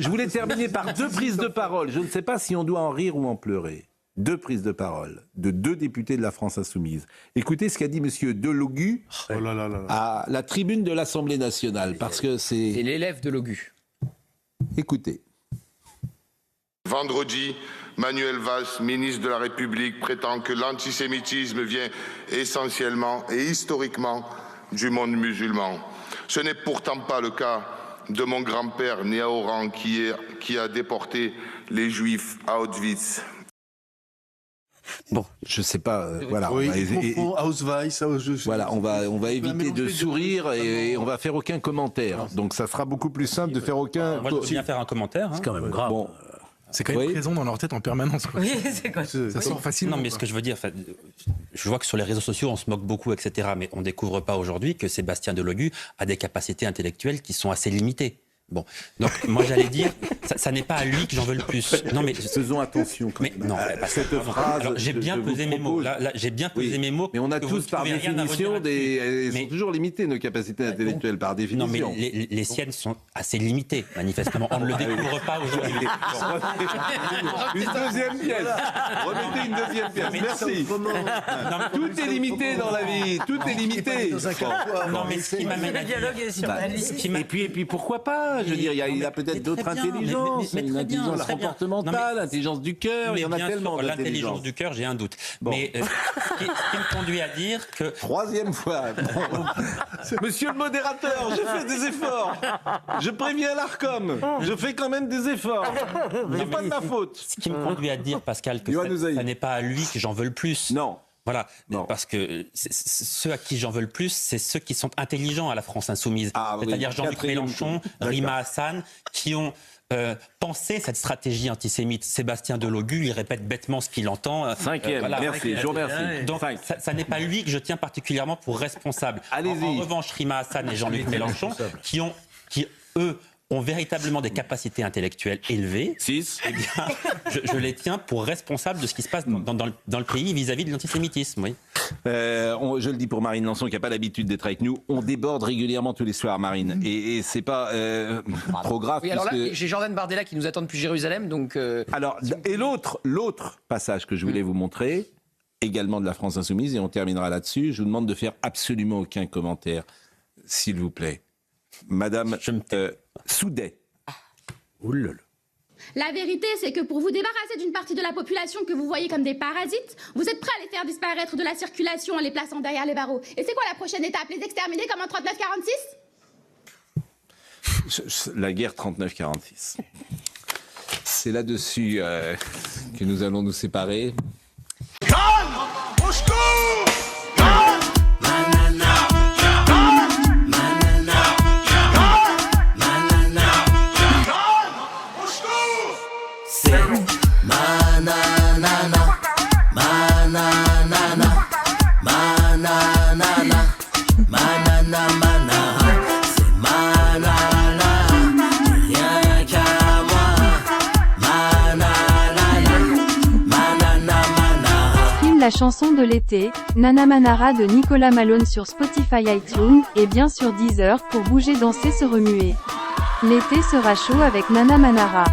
je voulais terminer par 2 prises de parole. Je ne sais pas si on doit en rire ou en pleurer. 2 prises de parole de 2 députés de la France Insoumise. Écoutez ce qu'a dit M. Delogu à la tribune de l'Assemblée nationale, parce que c'est... C'est l'élève de Logu. Écoutez. Vendredi, Manuel Valls, ministre de la République, prétend que l'antisémitisme vient essentiellement et historiquement du monde musulman. Ce n'est pourtant pas le cas de mon grand-père né à Oran qui a déporté les Juifs à Auschwitz. Bon, je sais pas, voilà. Oui, on va éviter de sourire et on va faire aucun commentaire. Donc ça sera beaucoup plus simple de faire aucun... Moi, je veux bien faire un commentaire. C'est quand même grave. Bon, c'est quand même présent dans leur tête en permanence. Quoi. Oui, c'est quoi Ça sort facilement. Non, mais ce que je veux dire, je vois que sur les réseaux sociaux, on se moque beaucoup, etc. Mais on découvre pas aujourd'hui que Sébastien Delogu a des capacités intellectuelles qui sont assez limitées. Bon, donc moi j'allais dire, ça n'est pas à lui que j'en veux le plus. Non mais faisons attention. Mais non, cette phrase. Alors, j'ai bien pesé mes mots. Là, j'ai bien pesé mes mots. Mais on a tous par définition elles sont toujours limitées nos capacités intellectuelles par définition. Non mais les siennes sont assez limitées manifestement. On ne le découvre pas aujourd'hui. Une deuxième pièce. Remettez une deuxième pièce. Merci. Tout est limité dans la vie. Tout est limité. Non mais ce qui m'amène à dialogue est sur la liste. Et puis pourquoi pas? Je veux dire, il a peut-être d'autres intelligences, une intelligence comportementale, l'intelligence du cœur, il y en a tellement d'intelligence. L'intelligence du cœur, j'ai un doute. Bon. Mais ce qui me conduit à dire que... 3e fois. Monsieur le modérateur, je fais des efforts. Je préviens l'Arcom. Je fais quand même des efforts. C'est pas de ma faute. Ce qui me conduit à dire, Pascal, que ça n'est pas à lui que j'en veux le plus. Non. Voilà, parce que ceux à qui j'en veux le plus, c'est ceux qui sont intelligents à la France Insoumise. C'est-à-dire Jean-Luc Mélenchon, Rima Hassan, qui ont pensé cette stratégie antisémite. Sébastien Delogu, il répète bêtement ce qu'il entend. 5e, merci, je vous remercie. Donc ça n'est pas lui que je tiens particulièrement pour responsable. Allez-y. En revanche, Rima Hassan et Jean-Luc Mélenchon, qui eux, ont véritablement des capacités intellectuelles élevées. 6. Eh bien, je les tiens pour responsables de ce qui se passe dans le pays vis-à-vis de l'antisémitisme. Oui. Je le dis pour Marine Lançon, qui n'a pas l'habitude d'être avec nous. On déborde régulièrement tous les soirs, Marine. Et c'est pas trop grave. Oui, alors là, j'ai Jordan Bardella qui nous attend depuis Jérusalem. Donc, Alors, et l'autre passage que je voulais vous montrer, également de la France Insoumise, et on terminera là-dessus, je vous demande de faire absolument aucun commentaire, s'il vous plaît. Madame Soudet. Oulala. La vérité, c'est que pour vous débarrasser d'une partie de la population que vous voyez comme des parasites, vous êtes prêts à les faire disparaître de la circulation en les plaçant derrière les barreaux. Et c'est quoi la prochaine étape? Les exterminer comme en 39-46? La guerre 39-46. C'est là-dessus que nous allons nous séparer. La chanson de l'été, Nana Manara de Nicolas Malone sur Spotify, iTunes, et bien sûr Deezer pour bouger, danser, se remuer. L'été sera chaud avec Nana Manara.